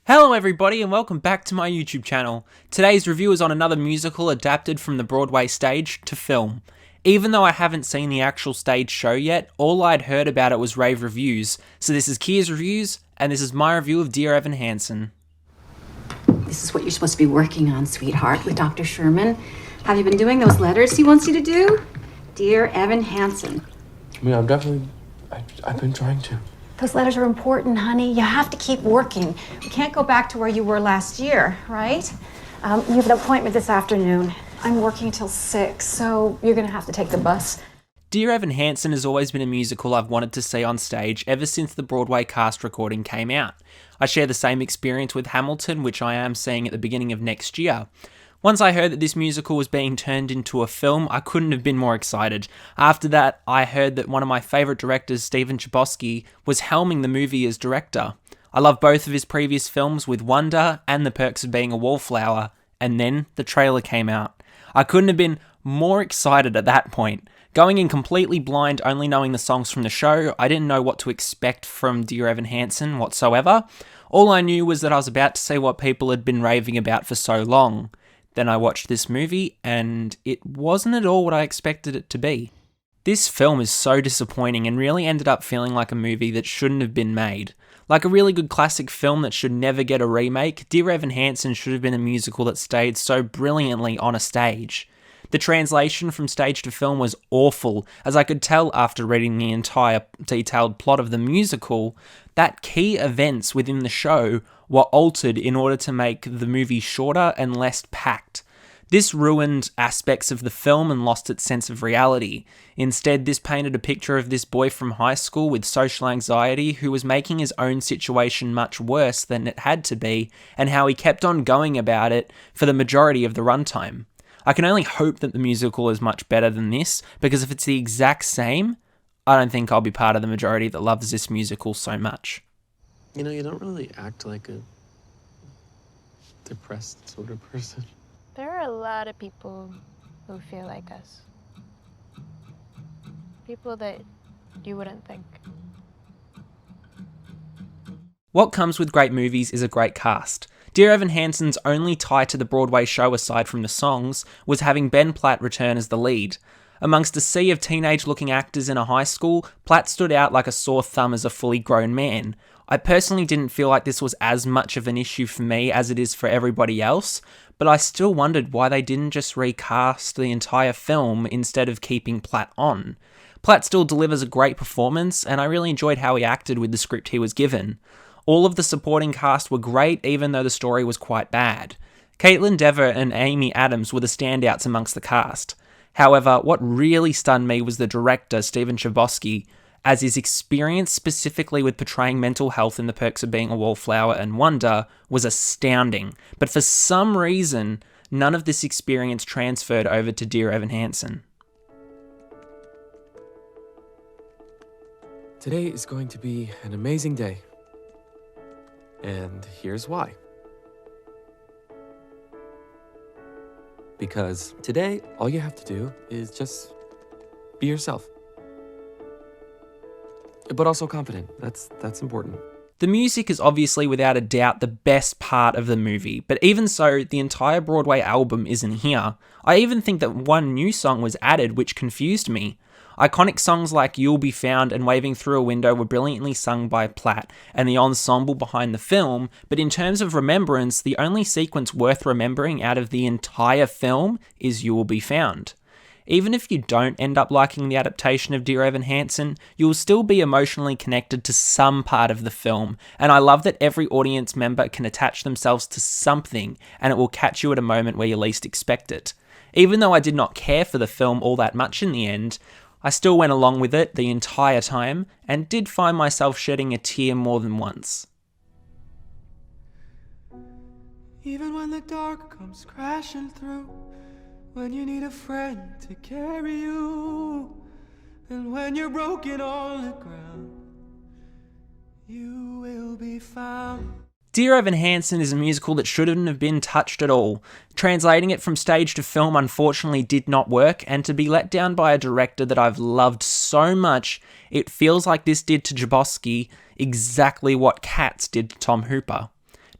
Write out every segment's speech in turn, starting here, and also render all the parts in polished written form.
Hello everybody and welcome back to my YouTube channel. Today's review is on another musical adapted from the Broadway stage to film. Even though I haven't seen the actual stage show yet, all I'd heard about it was rave reviews. So this is Kia's reviews, and this is my review of Dear Evan Hansen. This is what you're supposed to be working on, sweetheart, with Dr. Sherman. Have you been doing those letters he wants you to do? Dear Evan Hansen. I mean, I've been trying to. Those letters are important, honey. You have to keep working. We can't go back to where you were last year, right? You have an appointment this afternoon. I'm working till 6, so you're gonna have to take the bus. Dear Evan Hansen has always been a musical I've wanted to see on stage ever since the Broadway cast recording came out. I share the same experience with Hamilton, which I am seeing at the beginning of next year. Once I heard that this musical was being turned into a film, I couldn't have been more excited. After that, I heard that one of my favourite directors, Chbosky, was helming the movie as director. I love both of his previous films with Wonder and The Perks of Being a Wallflower, and then the trailer came out. I couldn't have been more excited at that point. Going in completely blind, only knowing the songs from the show, I didn't know what to expect from Dear Evan Hansen whatsoever. All I knew was that I was about to see what people had been raving about for so long. Then I watched this movie, and it wasn't at all what I expected it to be. This film is so disappointing and really ended up feeling like a movie that shouldn't have been made. Like a really good classic film that should never get a remake, Dear Evan Hansen should have been a musical that stayed so brilliantly on a stage. The translation from stage to film was awful, as I could tell after reading the entire detailed plot of the musical, that key events within the show were altered in order to make the movie shorter and less packed. This ruined aspects of the film and lost its sense of reality. Instead, this painted a picture of this boy from high school with social anxiety who was making his own situation much worse than it had to be, and how he kept on going about it for the majority of the runtime. I can only hope that the musical is much better than this, because if it's the exact same, I don't think I'll be part of the majority that loves this musical so much. You know, you don't really act like a depressed sort of person. There are a lot of people who feel like us. People that you wouldn't think. What comes with great movies is a great cast. Dear Evan Hansen's only tie to the Broadway show aside from the songs was having Ben Platt return as the lead. Amongst a sea of teenage-looking actors in a high school, Platt stood out like a sore thumb as a fully grown man. I personally didn't feel like this was as much of an issue for me as it is for everybody else, but I still wondered why they didn't just recast the entire film instead of keeping Platt on. Platt still delivers a great performance, and I really enjoyed how he acted with the script he was given. All of the supporting cast were great, even though the story was quite bad. Kaitlyn and Amy Adams were the standouts amongst the cast. However, what really stunned me was the director, Chbosky, as his experience specifically with portraying mental health in The Perks of Being a Wallflower and Wonder was astounding. But for some reason, none of this experience transferred over to Dear Evan Hansen. Today is going to be an amazing day. And here's why. Because today, all you have to do is just be yourself. But also confident. That's important. The music is obviously without a doubt the best part of the movie, but even so, the entire Broadway album isn't here. I even think that one new song was added, which confused me. Iconic songs like You'll Be Found and Waving Through a Window were brilliantly sung by Platt and the ensemble behind the film, but in terms of remembrance, the only sequence worth remembering out of the entire film is You Will Be Found. Even if you don't end up liking the adaptation of Dear Evan Hansen, you'll still be emotionally connected to some part of the film, and I love that every audience member can attach themselves to something, and it will catch you at a moment where you least expect it. Even though I did not care for the film all that much in the end, I still went along with it the entire time, and did find myself shedding a tear more than once. Even when the dark comes crashing through, when you need a friend to carry you, and when you're broken on the ground, you will be found. Dear Evan Hansen is a musical that shouldn't have been touched at all. Translating it from stage to film unfortunately did not work, and to be let down by a director that I've loved so much, it feels like this did to Chbosky exactly what Cats did to Tom Hooper.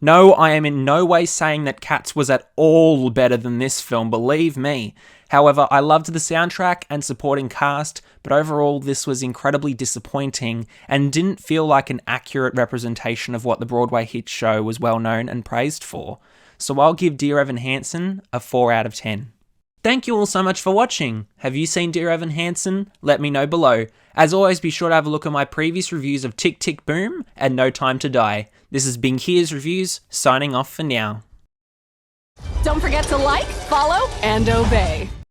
No, I am in no way saying that Cats was at all better than this film, believe me. However, I loved the soundtrack and supporting cast, but overall this was incredibly disappointing and didn't feel like an accurate representation of what the Broadway hit show was well known and praised for. So I'll give Dear Evan Hansen a 4 out of 10. Thank you all so much for watching. Have you seen Dear Evan Hansen? Let me know below. As always, be sure to have a look at my previous reviews of Tick Tick Boom and No Time to Die. This has been Here's Reviews, signing off for now. Don't forget to like, follow, and obey.